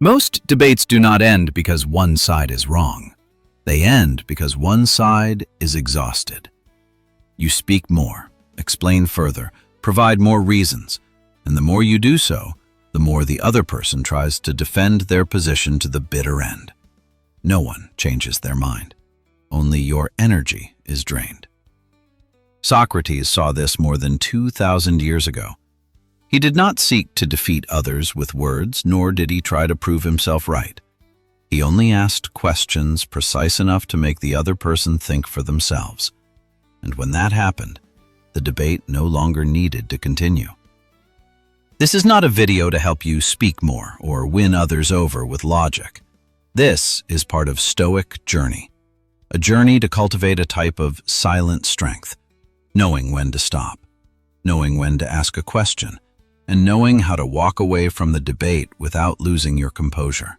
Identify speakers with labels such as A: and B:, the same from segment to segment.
A: Most debates do not end because one side is wrong. They end because one side is exhausted. You speak more, explain further, provide more reasons, and the more you do so, the more the other person tries to defend their position to the bitter end. No one changes their mind. Only your energy is drained. Socrates saw this more than 2,000 years ago. He did not seek to defeat others with words, nor did he try to prove himself right. He only asked questions precise enough to make the other person think for themselves. And when that happened, the debate no longer needed to continue. This is not a video to help you speak more or win others over with logic. This is part of Stoic journey, a journey to cultivate a type of silent strength, knowing when to stop, knowing when to ask a question, and knowing how to walk away from the debate without losing your composure.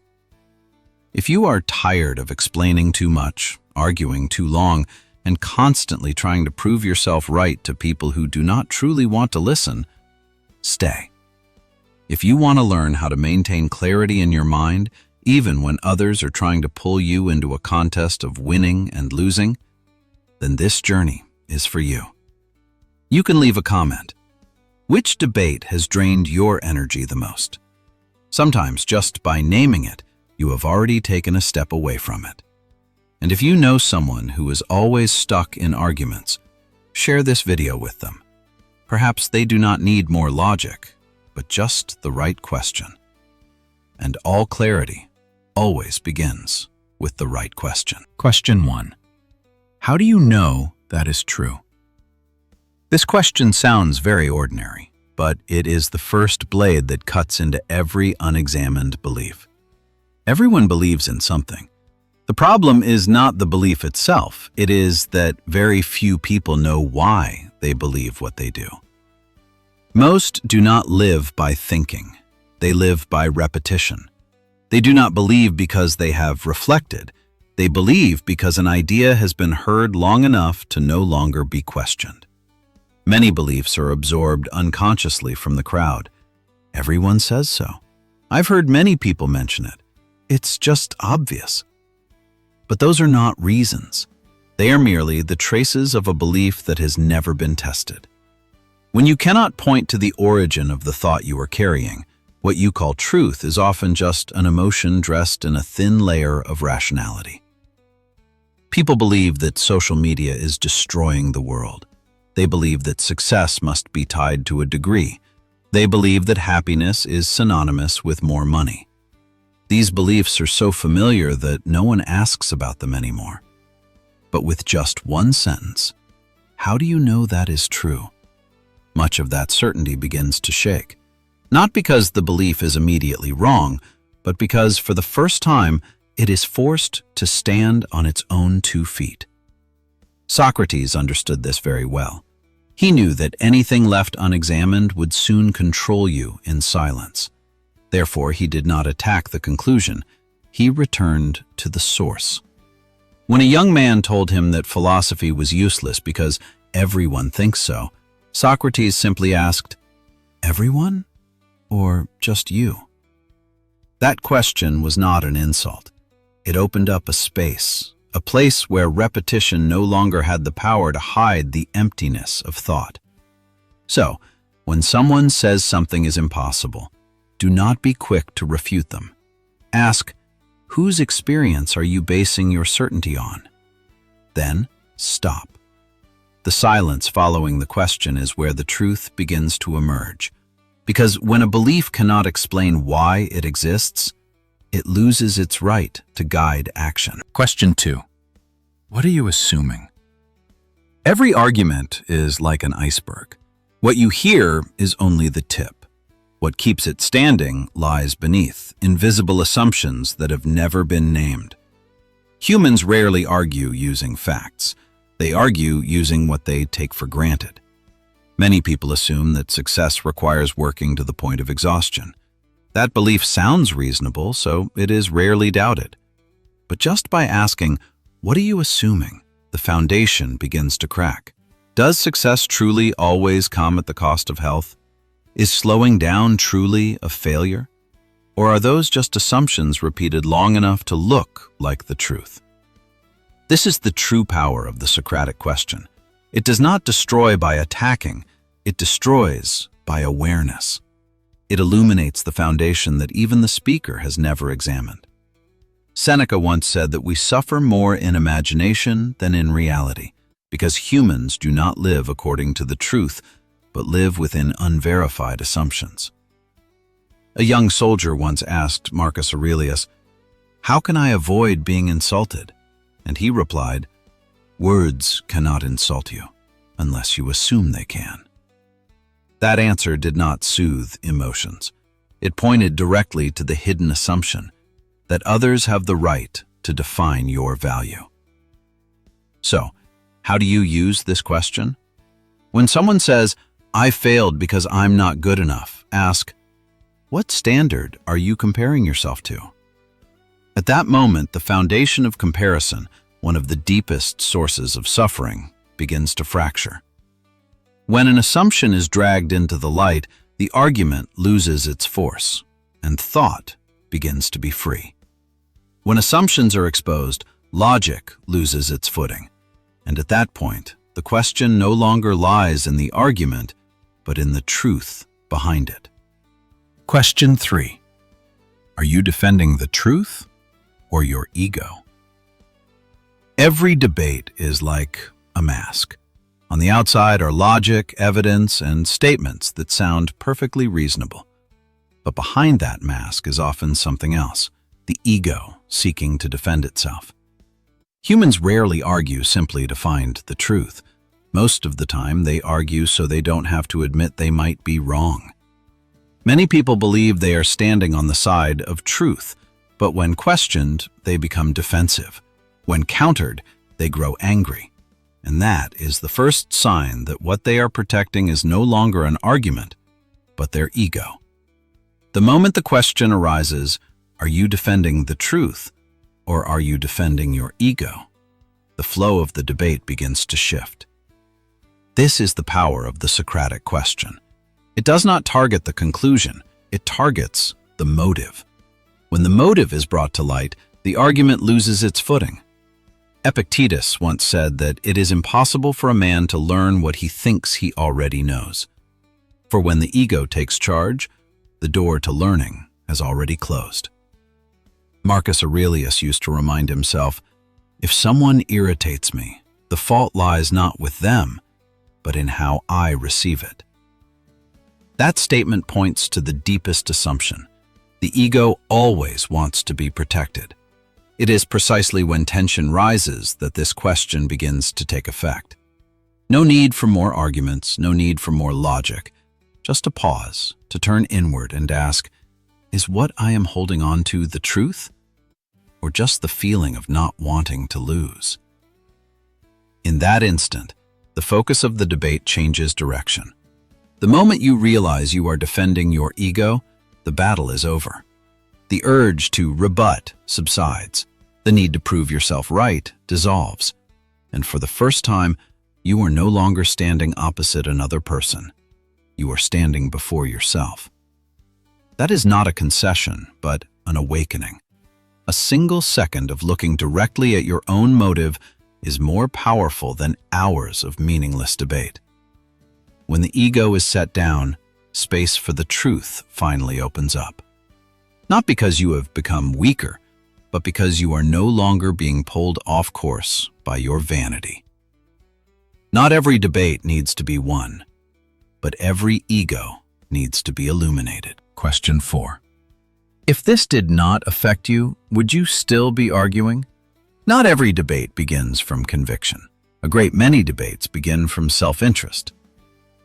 A: If you are tired of explaining too much, arguing too long, and constantly trying to prove yourself right to people who do not truly want to listen, stay. If you want to learn how to maintain clarity in your mind, even when others are trying to pull you into a contest of winning and losing, then this journey is for you. You can leave a comment. Which debate has drained your energy the most? Sometimes just by naming it, you have already taken a step away from it. And if you know someone who is always stuck in arguments, share this video with them. Perhaps they do not need more logic, but just the right question. And all clarity always begins with the right question.
B: Question 1. How do you know that is true?
A: This question sounds very ordinary, but it is the first blade that cuts into every unexamined belief. Everyone believes in something. The problem is not the belief itself, it is that very few people know why they believe what they do. Most do not live by thinking. They live by repetition. They do not believe because they have reflected. They believe because an idea has been heard long enough to no longer be questioned. Many beliefs are absorbed unconsciously from the crowd. Everyone says so. I've heard many people mention it. It's just obvious. But those are not reasons. They are merely the traces of a belief that has never been tested. When you cannot point to the origin of the thought you are carrying, what you call truth is often just an emotion dressed in a thin layer of rationality. People believe that social media is destroying the world. They believe that success must be tied to a degree. They believe that happiness is synonymous with more money. These beliefs are so familiar that no one asks about them anymore. But with just one sentence, how do you know that is true? Much of that certainty begins to shake. Not because the belief is immediately wrong, but because for the first time, it is forced to stand on its own 2 feet. Socrates understood this very well. He knew that anything left unexamined would soon control you in silence. Therefore, he did not attack the conclusion. He returned to the source. When a young man told him that philosophy was useless because everyone thinks so, Socrates simply asked, "Everyone? Or just you?" That question was not an insult. It opened up a space, a place where repetition no longer had the power to hide the emptiness of thought. So, when someone says something is impossible, do not be quick to refute them. Ask, whose experience are you basing your certainty on? Then, stop. The silence following the question is where the truth begins to emerge. Because when a belief cannot explain why it exists, it loses its right to guide action.
B: Question 2. What are you assuming?
A: Every argument is like an iceberg. What you hear is only the tip. What keeps it standing lies beneath, invisible assumptions that have never been named. Humans rarely argue using facts. They argue using what they take for granted. Many people assume that success requires working to the point of exhaustion. That belief sounds reasonable, so it is rarely doubted. But just by asking, "What are you assuming?" the foundation begins to crack. Does success truly always come at the cost of health? Is slowing down truly a failure? Or are those just assumptions repeated long enough to look like the truth? This is the true power of the Socratic question. It does not destroy by attacking, it destroys by awareness. It illuminates the foundation that even the speaker has never examined. Seneca once said that we suffer more in imagination than in reality, because humans do not live according to the truth, but live within unverified assumptions. A young soldier once asked Marcus Aurelius, "How can I avoid being insulted?" And he replied, "Words cannot insult you, unless you assume they can." That answer did not soothe emotions. It pointed directly to the hidden assumption that others have the right to define your value. So, how do you use this question? When someone says, "I failed because I'm not good enough," ask, what standard are you comparing yourself to? At that moment, the foundation of comparison, one of the deepest sources of suffering, begins to fracture. When an assumption is dragged into the light, the argument loses its force, and thought begins to be free. When assumptions are exposed, logic loses its footing, and at that point, the question no longer lies in the argument, but in the truth behind it.
B: Question 3. Are you defending the truth or your ego? Every debate is like a mask. On the outside are logic, evidence, and statements that sound perfectly reasonable. But behind that mask is often something else, the ego seeking to defend itself. Humans rarely argue simply to find the truth. Most of the time, they argue so they don't have to admit they might be wrong. Many people believe they are standing on the side of truth, but when questioned, they become defensive. When countered, they grow angry. And that is the first sign that what they are protecting is no longer an argument, but their ego. The moment the question arises, are you defending the truth, or are you defending your ego? The flow of the debate begins to shift. This is the power of the Socratic question. It does not target the conclusion, it targets the motive. When the motive is brought to light, the argument loses its footing. Epictetus once said that it is impossible for a man to learn what he thinks he already knows. For when the ego takes charge, the door to learning has already closed. Marcus Aurelius used to remind himself, "If someone irritates me, the fault lies not with them, but in how I receive it." That statement points to the deepest assumption. The ego always wants to be protected. It is precisely when tension rises that this question begins to take effect. No need for more arguments, no need for more logic, just a pause to turn inward and ask, is what I am holding on to the truth, or just the feeling of not wanting to lose? In that instant, the focus of the debate changes direction. The moment you realize you are defending your ego, the battle is over. The urge to rebut subsides. The need to prove yourself right dissolves. And for the first time, you are no longer standing opposite another person. You are standing before yourself. That is not a concession, but an awakening. A single second of looking directly at your own motive is more powerful than hours of meaningless debate. When the ego is set down, space for the truth finally opens up. Not because you have become weaker, but because you are no longer being pulled off course by your vanity. Not every debate needs to be won, but every ego needs to be illuminated. Question 4. If this did not affect you, would you still be arguing? Not every debate begins from conviction. A great many debates begin from self-interest.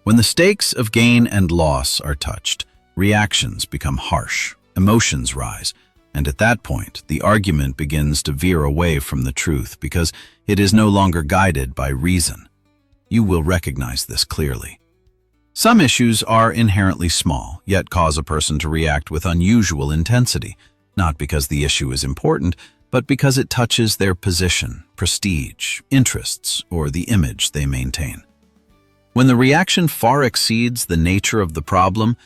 B: When the stakes of gain and loss are touched, reactions become harsh, emotions rise, and at that point, the argument begins to veer away from the truth because it is no longer guided by reason. You will recognize this clearly. Some issues are inherently small, yet cause a person to react with unusual intensity, not because the issue is important, but because it touches their position, prestige, interests, or the image they maintain. When the reaction far exceeds the nature of the problem,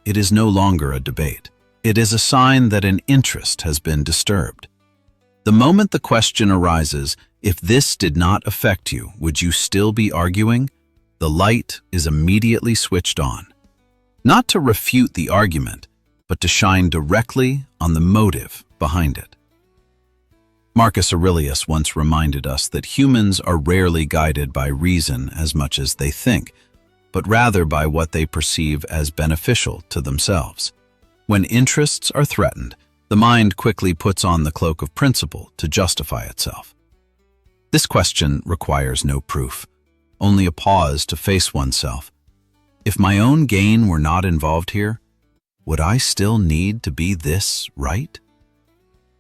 B: it is no longer a debate.
A: It is a sign that an interest has been disturbed. The moment the question arises, if this did not affect you, would you still be arguing? The light is immediately switched on. Not to refute the argument, but to shine directly on the motive behind it. Marcus Aurelius once reminded us that humans are rarely guided by reason as much as they think, but rather by what they perceive as beneficial to themselves. When interests are threatened, the mind quickly puts on the cloak of principle to justify itself. This question requires no proof, only a pause to face oneself. If my own gain were not involved here, would I still need to be this right?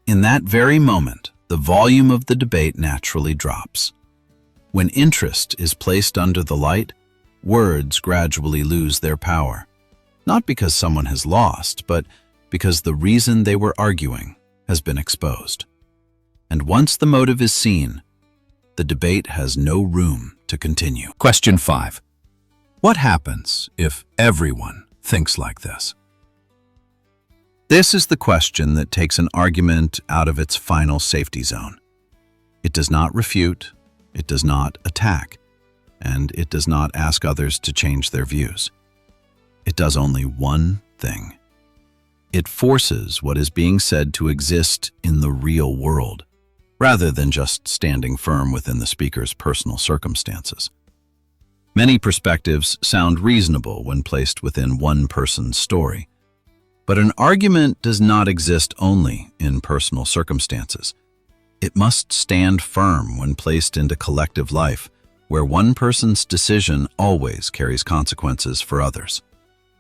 A: In that very moment, the volume of the debate naturally drops. When interest is placed under the light, words gradually lose their power, not because someone has lost, but because the reason they were arguing has been exposed. And once the motive is seen, the debate has no room to continue.
B: Question 5. What happens if everyone thinks like this?
A: This is the question that takes an argument out of its final safety zone. It does not refute, it does not attack, and it does not ask others to change their views. It does only one thing. It forces what is being said to exist in the real world, rather than just standing firm within the speaker's personal circumstances. Many perspectives sound reasonable when placed within one person's story, but an argument does not exist only in personal circumstances. It must stand firm when placed into collective life, where one person's decision always carries consequences for others.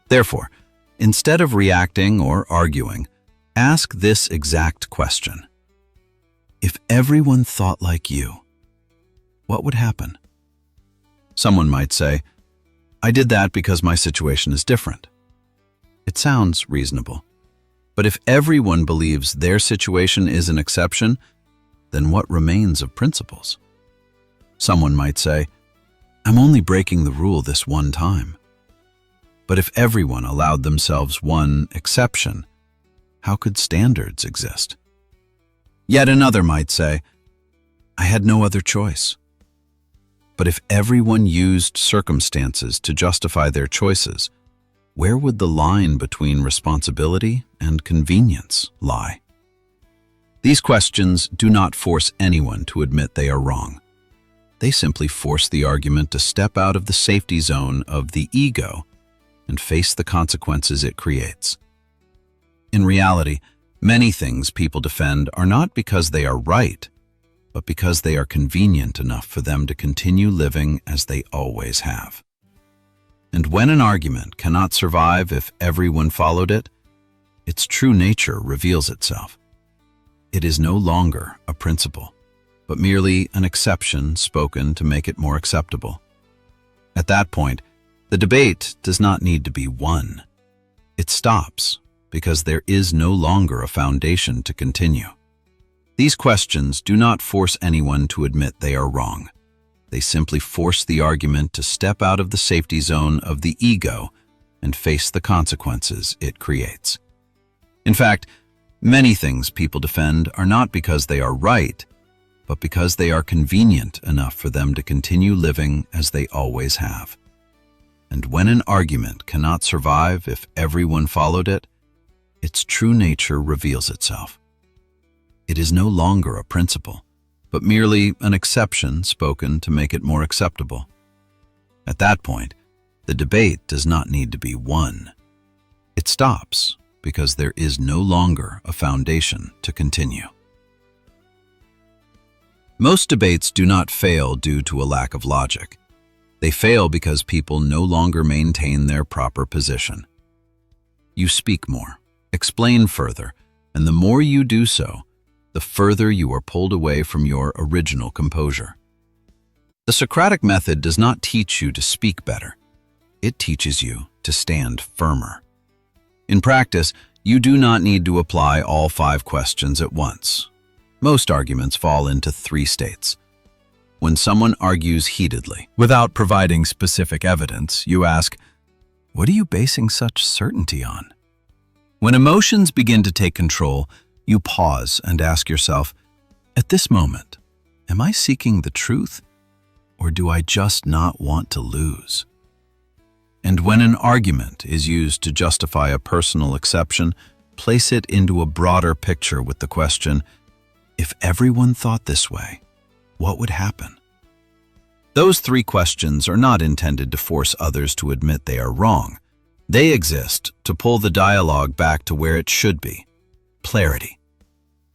A: Therefore, instead of reacting or arguing, ask this exact question. If everyone thought like you, what would happen? Someone might say, I did that because my situation is different. It sounds reasonable. But if everyone believes their situation is an exception, then what remains of principles? Someone might say, I'm only breaking the rule this one time. But if everyone allowed themselves one exception, how could standards exist? Yet another might say, I had no other choice. But if everyone used circumstances to justify their choices, where would the line between responsibility and convenience lie? These questions do not force anyone to admit they are wrong. They simply force the argument to step out of the safety zone of the ego and face the consequences it creates. In reality, many things people defend are not because they are right, but because they are convenient enough for them to continue living as they always have. And when an argument cannot survive if everyone followed it, its true nature reveals itself. It is no longer a principle, but merely an exception spoken to make it more acceptable. At that point, the debate does not need to be won. It stops because there is no longer a foundation to continue. These questions do not force anyone to admit they are wrong. They simply force the argument to step out of the safety zone of the ego and face the consequences it creates. In fact, many things people defend are not because they are right, but because they are convenient enough for them to continue living as they always have. And when an argument cannot survive if everyone followed it, its true nature reveals itself. It is no longer a principle, but merely an exception spoken to make it more acceptable. At that point, the debate does not need to be won. It stops because there is no longer a foundation to continue. Most debates do not fail due to a lack of logic. They fail because people no longer maintain their proper position. You speak more, explain further, and the more you do so, the further you are pulled away from your original composure. The Socratic method does not teach you to speak better. It teaches you to stand firmer. In practice, you do not need to apply all 5 questions at once. Most arguments fall into 3 states. When someone argues heatedly,
B: Without providing specific evidence, you ask, what are you basing such certainty on?
A: When emotions begin to take control, you pause and ask yourself, at this moment, am I seeking the truth, or do I just not want to lose? And when an argument is used to justify a personal exception, place it into a broader picture with the question, if everyone thought this way, what would happen? Those three questions are not intended to force others to admit they are wrong. They exist to pull the dialogue back to where it should be, clarity.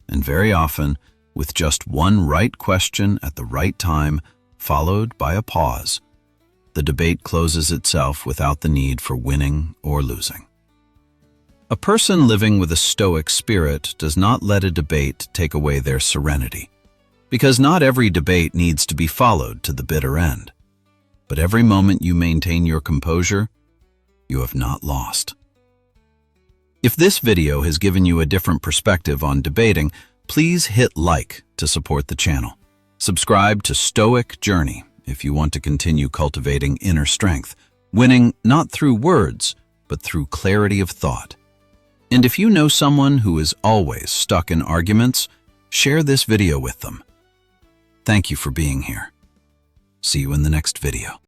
A: And very often, with just one right question at the right time, followed by a pause, the debate closes itself without the need for winning or losing. A person living with a Stoic spirit does not let a debate take away their serenity, because not every debate needs to be followed to the bitter end. But every moment you maintain your composure, you have not lost. If this video has given you a different perspective on debating, please hit like to support the channel. Subscribe to Stoic Journey if you want to continue cultivating inner strength, winning not through words, but through clarity of thought. And if you know someone who is always stuck in arguments, share this video with them. Thank you for being here. See you in the next video.